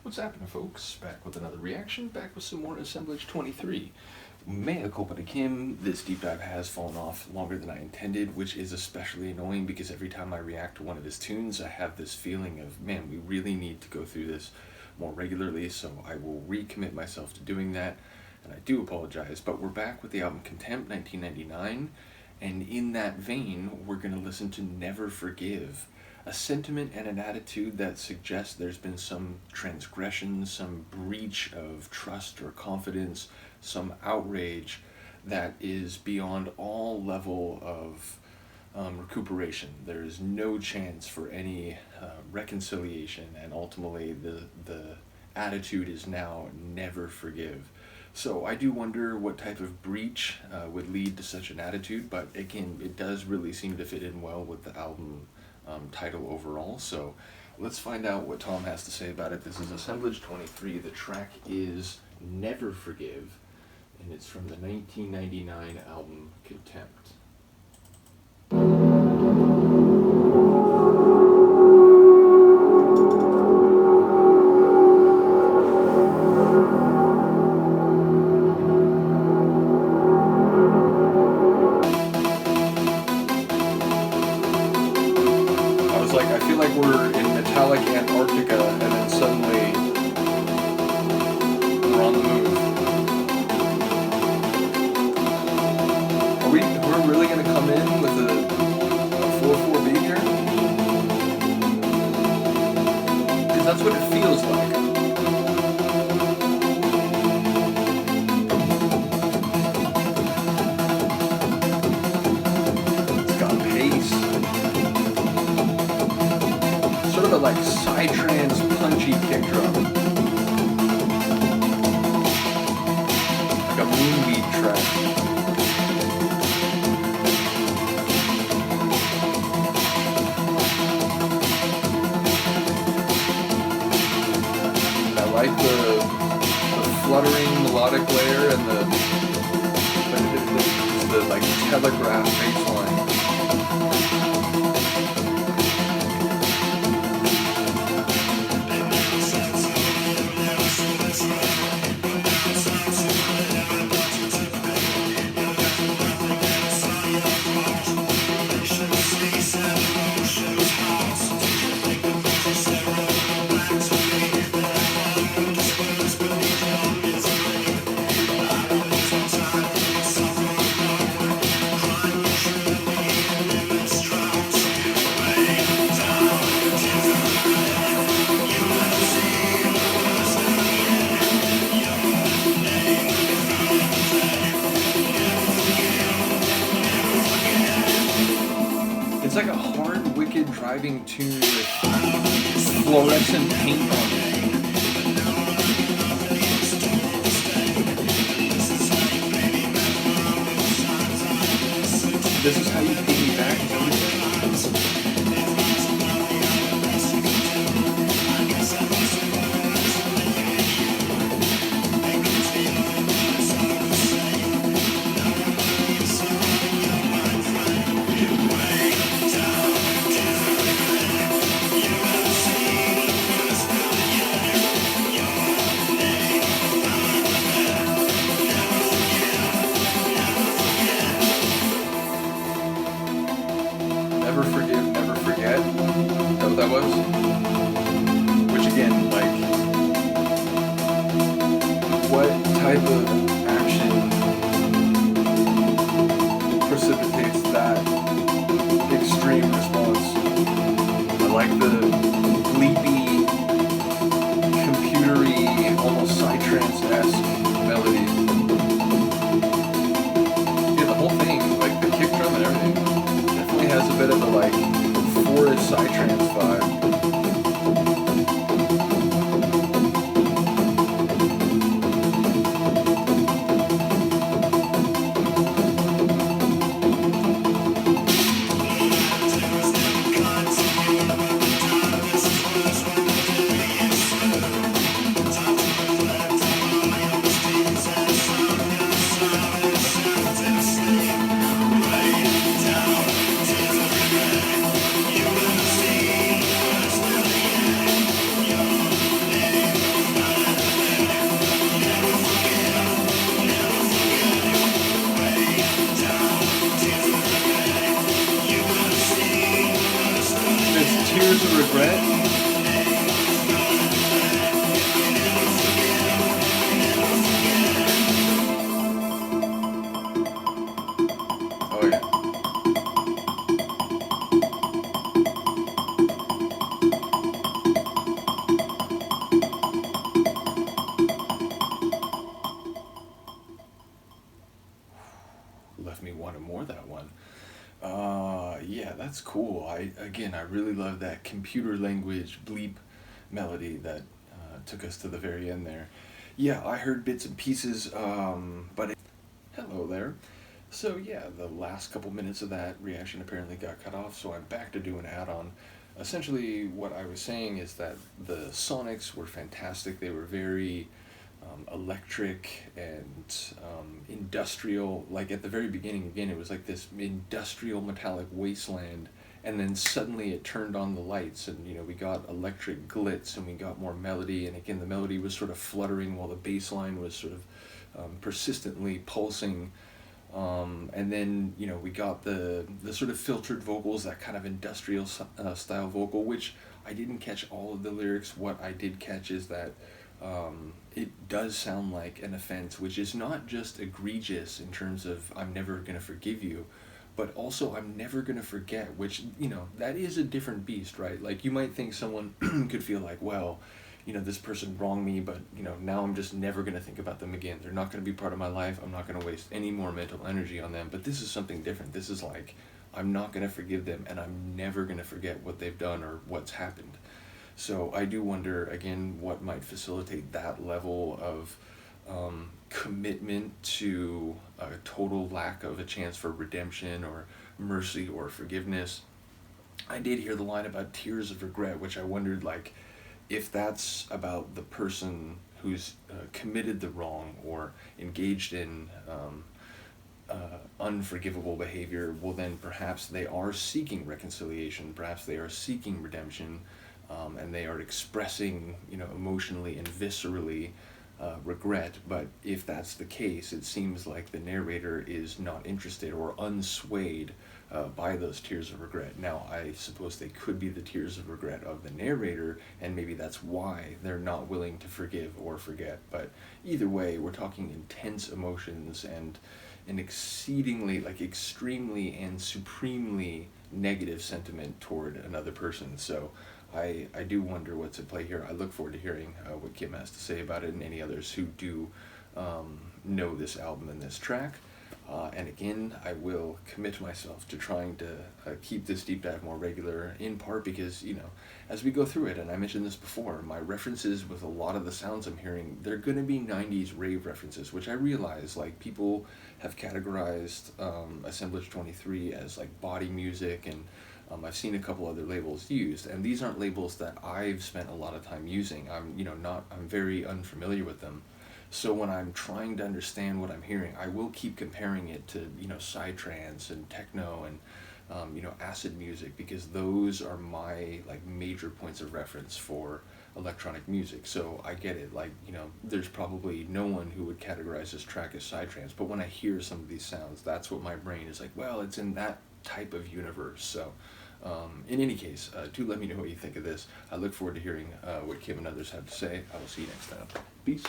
What's happening, folks? Back with another reaction, back with some more Assemblage 23. Mea culpa to Kim, this deep dive has fallen off longer than I intended, which is especially annoying because every time I react to one of his tunes, I have this feeling of, man, we really need to go through this more regularly, so I will recommit myself to doing that, and I do apologize, but we're back with the album Contempt, 1999, and in that vein, we're going to listen to Never Forgive, a sentiment and an attitude that suggests there's been some transgression, some breach of trust or confidence, some outrage that is beyond all level of recuperation. There is no chance for any reconciliation, and ultimately the attitude is now never forgive. So I do wonder what type of breach would lead to such an attitude, but again, it does really seem to fit in well with the album title overall. So let's find out what Tom has to say about it. This is Assemblage 23. The track is Never Forgive, and it's from the 1999 album Contempt. I feel like we're in metallic Antarctica, and then suddenly we're on the move. Are we really going to come in with a 4/4 beat here? Because that's what it feels like. It's got pace. Sort of a like psy-trance punchy kick drum. Like a moonbeat track. I like the fluttering melodic layer and the like telegraph bass line. It's like a hard, wicked driving tune with fluorescent paint on it. This is how you pay me back. Never forgive, never forget. Is that what that was? Which again, like, what type of action precipitates that extreme response? I like the bleepy, computery, almost psy-trance-esque melody. Yeah, the whole thing, like the kick drum and everything, has a bit of a like forest psy-trance vibe. That's cool. I really love that computer language bleep melody that took us to the very end there. Yeah, I heard bits and pieces, hello there. So yeah, the last couple minutes of that reaction apparently got cut off, so I'm back to do an add-on. Essentially, what I was saying is that the sonics were fantastic. They were very electric and industrial. Like at the very beginning, again, it was like this industrial metallic wasteland, and then suddenly it turned on the lights, and we got electric glitz, and we got more melody, and again, the melody was sort of fluttering while the bass line was sort of persistently pulsing. And then we got the sort of filtered vocals, that kind of industrial style vocal, which I didn't catch all of the lyrics. What I did catch is that it does sound like an offense, which is not just egregious in terms of I'm never gonna forgive you, but also I'm never gonna forget, which that is a different beast, right? Like you might think someone could feel like, well, this person wronged me, but now I'm just never going to think about them again. They're not going to be part of my life. I'm not going to waste any more mental energy on them. But this is something different. This is like, I'm not going to forgive them, and I'm never going to forget what they've done or what's happened. So I do wonder, again, what might facilitate that level of commitment to a total lack of a chance for redemption or mercy or forgiveness. I did hear the line about tears of regret, which I wondered, like, if that's about the person who's committed the wrong or engaged in unforgivable behavior, well then perhaps they are seeking reconciliation, perhaps they are seeking redemption, and they are expressing, emotionally and viscerally regret. But if that's the case, it seems like the narrator is not interested or unswayed by those tears of regret. Now, I suppose they could be the tears of regret of the narrator, and maybe that's why they're not willing to forgive or forget. But either way, we're talking intense emotions and an exceedingly, like extremely and supremely negative sentiment toward another person. So I do wonder what's at play here. I look forward to hearing what Kim has to say about it, and any others who do know this album and this track. And again, I will commit myself to trying to keep this deep dive more regular, in part because, as we go through it, and I mentioned this before, my references with a lot of the sounds I'm hearing, they're going to be 90s rave references, which I realize, like, people have categorized Assemblage 23 as, like, body music, and I've seen a couple other labels used, and these aren't labels that I've spent a lot of time using. I'm very unfamiliar with them. So when I'm trying to understand what I'm hearing, I will keep comparing it to, psy-trance and techno and, acid music, because those are my, like, major points of reference for electronic music. So I get it, like, there's probably no one who would categorize this track as psy-trance, but when I hear some of these sounds, that's what my brain is like, well, it's in that type of universe. So in any case, do let me know what you think of this. I look forward to hearing what Kim and others have to say. I will see you next time. Peace.